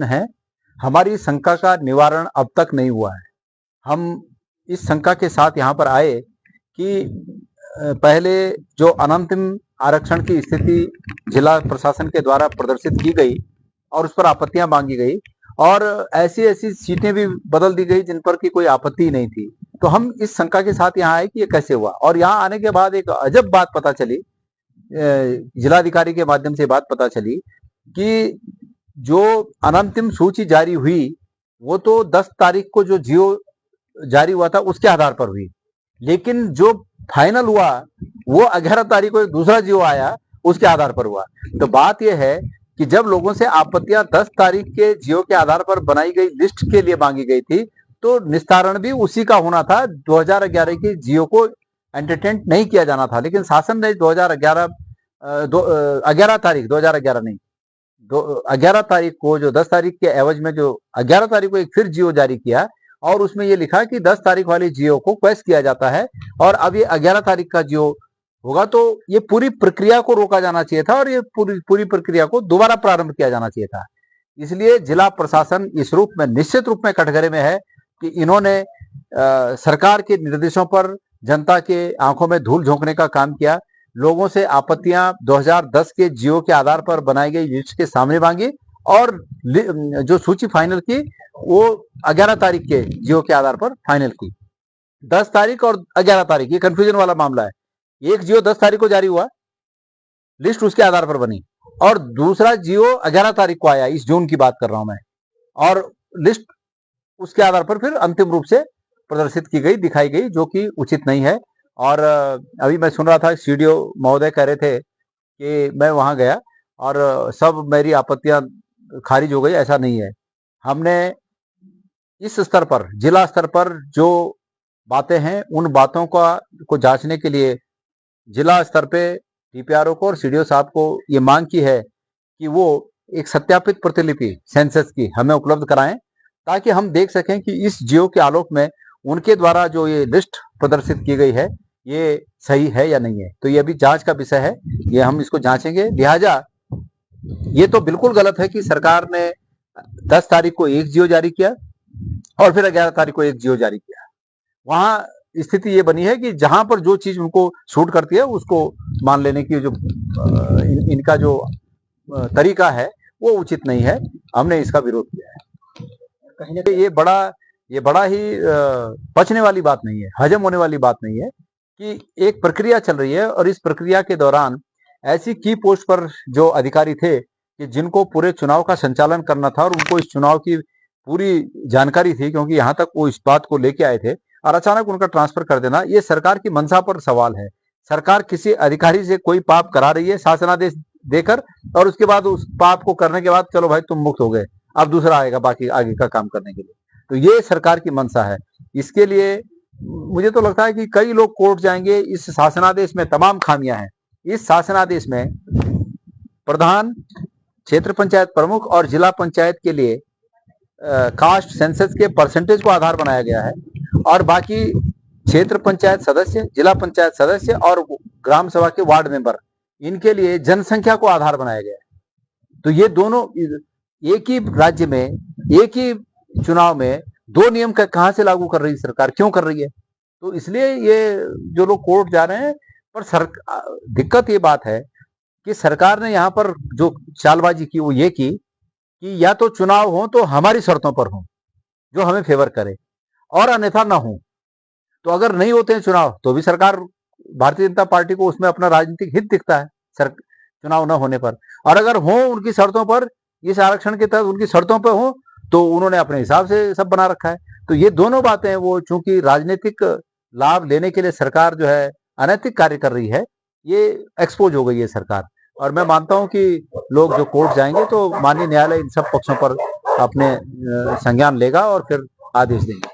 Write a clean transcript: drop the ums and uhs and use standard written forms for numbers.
प्रश्न है। हमारी शंका का निवारण अब तक नहीं हुआ है। हम इस शंका के साथ यहाँ पर आए कि पहले जो अनंतिम आरक्षण की स्थिति जिला प्रशासन के द्वारा प्रदर्शित की गई और उस पर आपत्तियां मांगी गई और ऐसी ऐसी सीटें भी बदल दी गई जिन पर की कोई आपत्ति नहीं थी। तो हम इस शंका के साथ यहाँ आए कि ये कैसे हुआ, और यहाँ आने के बाद एक अजब बात पता चली, जिलाधिकारी के माध्यम से बात पता चली कि जो अनंतिम सूची जारी हुई वो तो 10 तारीख को जो जियो जारी हुआ था उसके आधार पर हुई, लेकिन जो फाइनल हुआ वो 11 तारीख को एक दूसरा जियो आया उसके आधार पर हुआ। तो बात यह है कि जब लोगों से आपत्तियां 10 तारीख के जियो के आधार पर बनाई गई लिस्ट के लिए मांगी गई थी तो निस्तारण भी उसी का होना था। 2011 की जियो को एंटरटेन नहीं किया जाना था, लेकिन शासन ने 11 तारीख 2011 नहीं 11 तारीख को जो 10 तारीख के एवज में जो 11 तारीख को एक फिर जियो जारी किया और उसमें ये लिखा कि 10 तारीख वाली जियो को क्वेश्चन किया जाता है और अब ये 11 तारीख का जियो होगा। तो ये पूरी प्रक्रिया को रोका जाना चाहिए था और ये पूरी प्रक्रिया को दोबारा प्रारंभ किया जाना चाहिए था। इसलिए जिला प्रशासन इस रूप में निश्चित रूप में कटघरे में है कि इन्होंने सरकार के निर्देशों पर जनता के आंखों में धूल झोंकने का काम किया। लोगों से आपत्तियां 2010 के जियो के आधार पर बनाई गई लिस्ट के सामने मांगी और जो सूची फाइनल की वो 11 तारीख के जियो के आधार पर फाइनल की। 10 तारीख और 11 तारीख ये कंफ्यूजन वाला मामला है। एक जियो 10 तारीख को जारी हुआ, लिस्ट उसके आधार पर बनी, और दूसरा जियो 11 तारीख को आया, इस जून की बात कर रहा हूं मैं, और लिस्ट उसके आधार पर फिर अंतिम रूप से प्रदर्शित की गई, दिखाई गई, जो कि उचित नहीं है। और अभी मैं सुन रहा था सीडीओ महोदय कह रहे थे कि मैं वहां गया और सब मेरी आपत्तियां खारिज हो गई। ऐसा नहीं है। हमने इस स्तर पर, जिला स्तर पर जो बातें हैं उन बातों को जांचने के लिए जिला स्तर पे डीपीआरओ को और सीडीओ साहब को ये मांग की है कि वो एक सत्यापित प्रतिलिपि सेंसस की हमें उपलब्ध कराएं ताकि हम देख सकें कि इस जियो के आलोक में उनके द्वारा जो ये लिस्ट प्रदर्शित की गई है ये सही है या नहीं है। तो ये अभी जांच का विषय है, ये हम इसको जांचेंगे। लिहाजा ये तो बिल्कुल गलत है कि सरकार ने 10 तारीख को एक जियो जारी किया और फिर 11 तारीख को एक जियो जारी किया। वहां स्थिति ये बनी है कि जहां पर जो चीज उनको सूट करती है उसको मान लेने की जो इनका जो तरीका है वो उचित नहीं है। हमने इसका विरोध किया है। कहीं ना कहीं ये बड़ा ही पचने वाली बात नहीं है, हजम होने वाली बात नहीं है कि एक प्रक्रिया चल रही है और इस प्रक्रिया के दौरान ऐसी की पोस्ट पर जो अधिकारी थे कि जिनको पूरे चुनाव का संचालन करना था और उनको इस चुनाव की पूरी जानकारी थी, क्योंकि यहाँ तक वो इस बात को लेके आए थे, और अचानक उनका ट्रांसफर कर देना, ये सरकार की मंशा पर सवाल है। सरकार किसी अधिकारी से कोई पाप करा रही है शासनादेश देकर, और उसके बाद उस पाप को करने के बाद चलो भाई तुम मुक्त हो गए, अब दूसरा आएगा बाकी आगे का काम करने के लिए। तो ये सरकार की मंशा है। इसके लिए मुझे तो लगता है कि कई लोग कोर्ट जाएंगे। इस शासनादेश में तमाम खामियां हैं। इस शासनादेश में प्रधान, क्षेत्र पंचायत प्रमुख और जिला पंचायत के लिए कास्ट सेंसस के परसेंटेज को आधार बनाया गया है, और बाकी क्षेत्र पंचायत सदस्य, जिला पंचायत सदस्य और ग्राम सभा के वार्ड मेंबर, इनके लिए जनसंख्या को आधार बनाया गया है। तो ये दोनों एक ही राज्य में एक ही चुनाव में दो नियम का कहां से लागू कर रही है सरकार, क्यों कर रही है? तो इसलिए ये जो लोग कोर्ट जा रहे हैं, पर दिक्कत ये बात है कि सरकार ने यहाँ पर जो चालबाजी की वो ये की कि या तो चुनाव हो तो हमारी शर्तों पर हो जो हमें फेवर करे, और अन्यथा ना हो। तो अगर नहीं होते हैं चुनाव तो भी सरकार, भारतीय जनता पार्टी को उसमें अपना राजनीतिक हित दिखता है चुनाव न होने पर, और अगर हो उनकी शर्तों पर, इस आरक्षण के तहत उनकी शर्तों पर हो तो उन्होंने अपने हिसाब से सब बना रखा है। तो ये दोनों बातें वो चूंकि राजनीतिक लाभ लेने के लिए सरकार जो है अनैतिक कार्य कर रही है, ये एक्सपोज हो गई है सरकार। और मैं मानता हूं कि लोग जो कोर्ट जाएंगे तो माननीय न्यायालय इन सब पक्षों पर अपने संज्ञान लेगा और फिर आदेश देंगे।